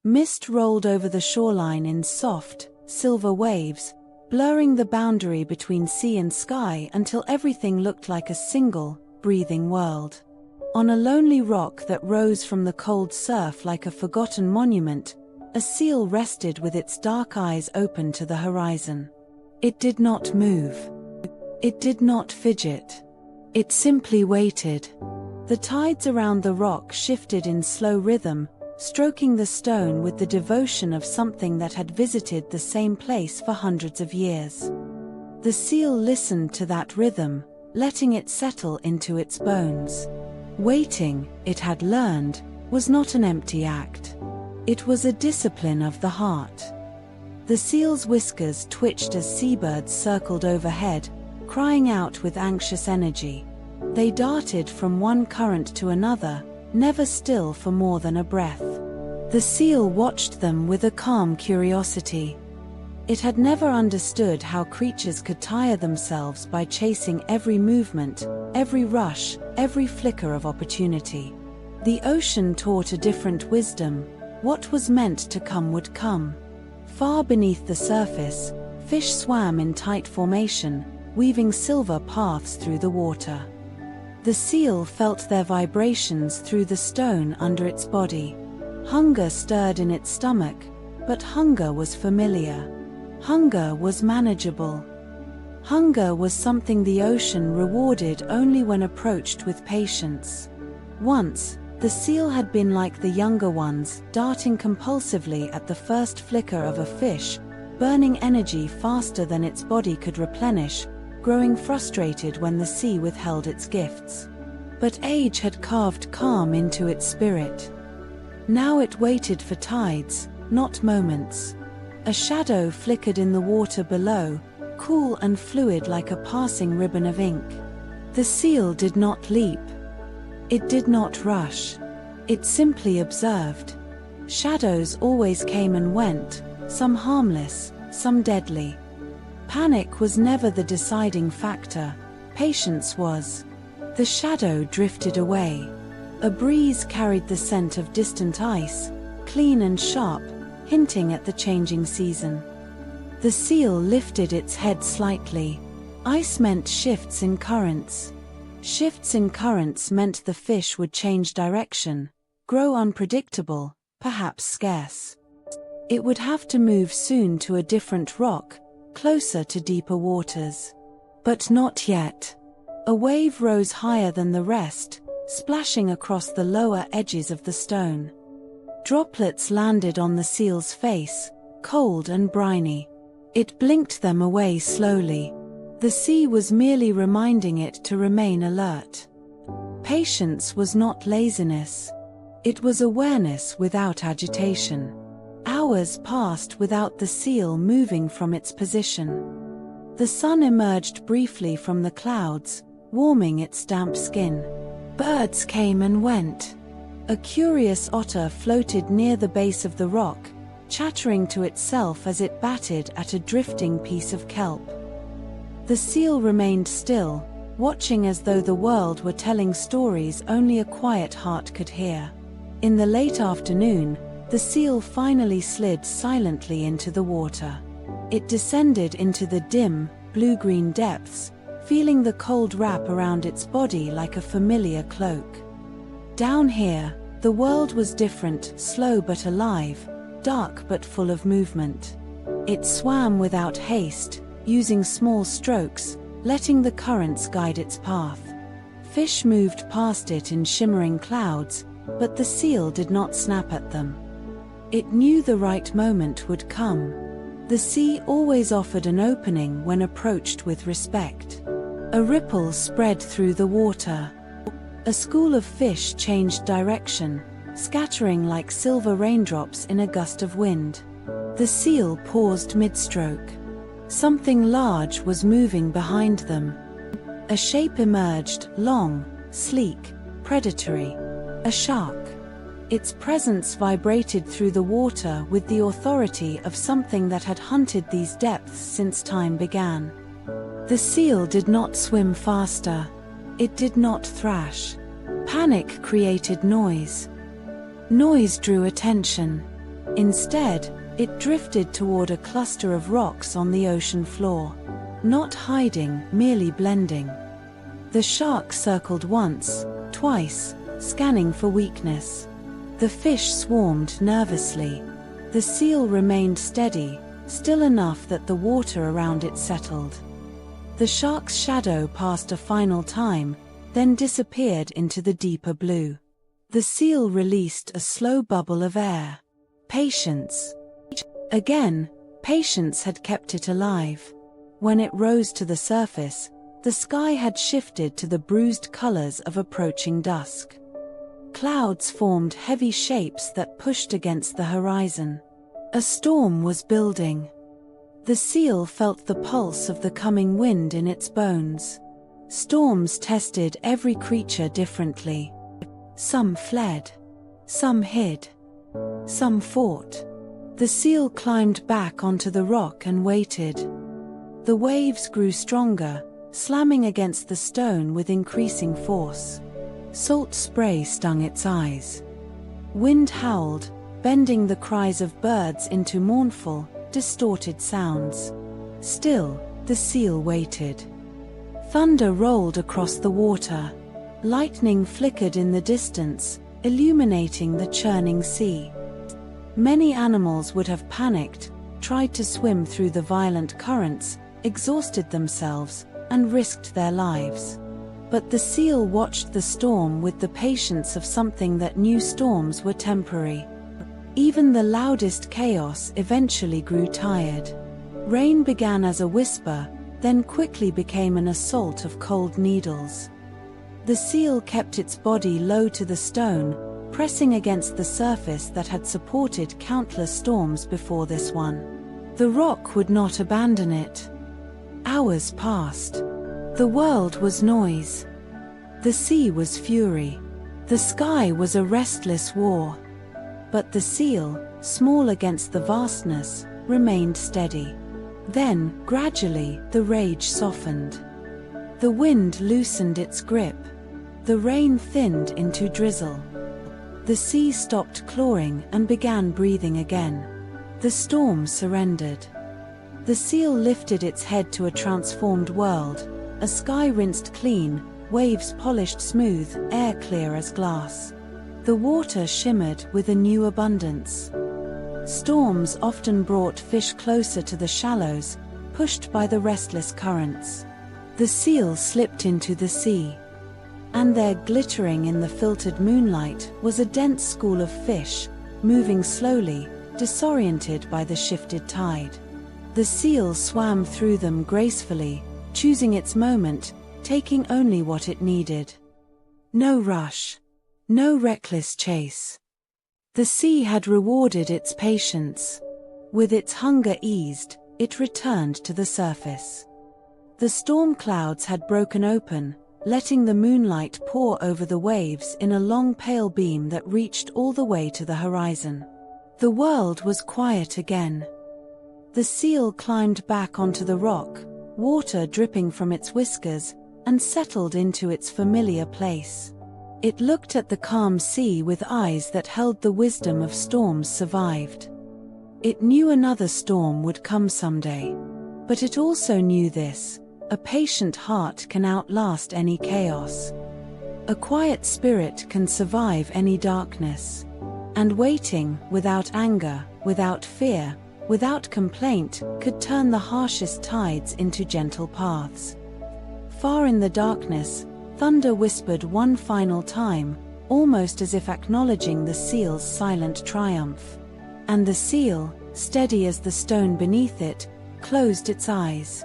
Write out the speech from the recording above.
Mist rolled over the shoreline in soft, silver waves, blurring the boundary between sea and sky until everything looked like a single, breathing world. On a lonely rock that rose from the cold surf like a forgotten monument, a seal rested with its dark eyes open to the horizon. It did not move. It did not fidget. It simply waited. The tides around the rock shifted in slow rhythm, stroking the stone with the devotion of something that had visited the same place for hundreds of years. The seal listened to that rhythm, letting it settle into its bones. Waiting, it had learned, was not an empty act. It was a discipline of the heart. The seal's whiskers twitched as seabirds circled overhead, crying out with anxious energy. They darted from one current to another, never still for more than a breath. The seal watched them with a calm curiosity. It had never understood how creatures could tire themselves by chasing every movement, every rush, every flicker of opportunity. The ocean taught a different wisdom. What was meant to come would come. Far beneath the surface, fish swam in tight formation, weaving silver paths through the water. The seal felt their vibrations through the stone under its body. Hunger stirred in its stomach, but hunger was familiar. Hunger was manageable. Hunger was something the ocean rewarded only when approached with patience. Once, the seal had been like the younger ones, darting compulsively at the first flicker of a fish, burning energy faster than its body could replenish, growing frustrated when the sea withheld its gifts. But age had carved calm into its spirit. Now it waited for tides, not moments. A shadow flickered in the water below, cool and fluid like a passing ribbon of ink. The seal did not leap. It did not rush. It simply observed. Shadows always came and went, some harmless, some deadly. Panic was never the deciding factor, patience was. The shadow drifted away. A breeze carried the scent of distant ice, clean and sharp, hinting at the changing season. The seal lifted its head slightly. Ice meant shifts in currents. Shifts in currents meant the fish would change direction, grow unpredictable, perhaps scarce. It would have to move soon to a different rock, closer to deeper waters. But not yet. A wave rose higher than the rest, splashing across the lower edges of the stone. Droplets landed on the seal's face, cold and briny. It blinked them away slowly. The sea was merely reminding it to remain alert. Patience was not laziness. It was awareness without agitation. Hours passed without the seal moving from its position. The sun emerged briefly from the clouds, warming its damp skin. Birds came and went. A curious otter floated near the base of the rock, chattering to itself as it batted at a drifting piece of kelp. The seal remained still, watching as though the world were telling stories only a quiet heart could hear. In the late afternoon, the seal finally slid silently into the water. It descended into the dim, blue-green depths, feeling the cold wrap around its body like a familiar cloak. Down here, the world was different, slow but alive, dark but full of movement. It swam without haste, using small strokes, letting the currents guide its path. Fish moved past it in shimmering clouds, but the seal did not snap at them. It knew the right moment would come. The sea always offered an opening when approached with respect. A ripple spread through the water. A school of fish changed direction, scattering like silver raindrops in a gust of wind. The seal paused mid-stroke. Something large was moving behind them. A shape emerged, long, sleek, predatory. A shark. Its presence vibrated through the water with the authority of something that had hunted these depths since time began. The seal did not swim faster. It did not thrash. Panic created noise. Noise drew attention. Instead, it drifted toward a cluster of rocks on the ocean floor. Not hiding, merely blending. The shark circled once, twice, scanning for weakness. The fish swarmed nervously. The seal remained steady, still enough that the water around it settled. The shark's shadow passed a final time, then disappeared into the deeper blue. The seal released a slow bubble of air. Patience. Again, patience had kept it alive. When it rose to the surface, the sky had shifted to the bruised colors of approaching dusk. Clouds formed heavy shapes that pushed against the horizon. A storm was building. The seal felt the pulse of the coming wind in its bones. Storms tested every creature differently. Some fled. Some hid. Some fought. The seal climbed back onto the rock and waited. The waves grew stronger, slamming against the stone with increasing force. Salt spray stung its eyes. Wind howled, bending the cries of birds into mournful, distorted sounds. Still, the seal waited. Thunder rolled across the water. Lightning flickered in the distance, illuminating the churning sea. Many animals would have panicked, tried to swim through the violent currents, exhausted themselves, and risked their lives. But the seal watched the storm with the patience of something that knew storms were temporary. Even the loudest chaos eventually grew tired. Rain began as a whisper, then quickly became an assault of cold needles. The seal kept its body low to the stone, pressing against the surface that had supported countless storms before this one. The rock would not abandon it. Hours passed. The world was noise. The sea was fury. The sky was a restless war. But the seal, small against the vastness, remained steady. Then, gradually, the rage softened. The wind loosened its grip. The rain thinned into drizzle. The sea stopped clawing and began breathing again. The storm surrendered. The seal lifted its head to a transformed world, a sky rinsed clean, waves polished smooth, air clear as glass. The water shimmered with a new abundance. Storms often brought fish closer to the shallows, pushed by the restless currents. The seal slipped into the sea. And there, glittering in the filtered moonlight, was a dense school of fish, moving slowly, disoriented by the shifted tide. The seal swam through them gracefully, choosing its moment, taking only what it needed. No rush. No reckless chase. The sea had rewarded its patience. With its hunger eased, it returned to the surface. The storm clouds had broken open, letting the moonlight pour over the waves in a long pale beam that reached all the way to the horizon. The world was quiet again. The seal climbed back onto the rock, water dripping from its whiskers, and settled into its familiar place. It looked at the calm sea with eyes that held the wisdom of storms survived. It knew another storm would come someday. But it also knew this: a patient heart can outlast any chaos. A quiet spirit can survive any darkness. And waiting, without anger, without fear, without complaint, could turn the harshest tides into gentle paths. Far in the darkness, thunder whispered one final time, almost as if acknowledging the seal's silent triumph. And the seal, steady as the stone beneath it, closed its eyes.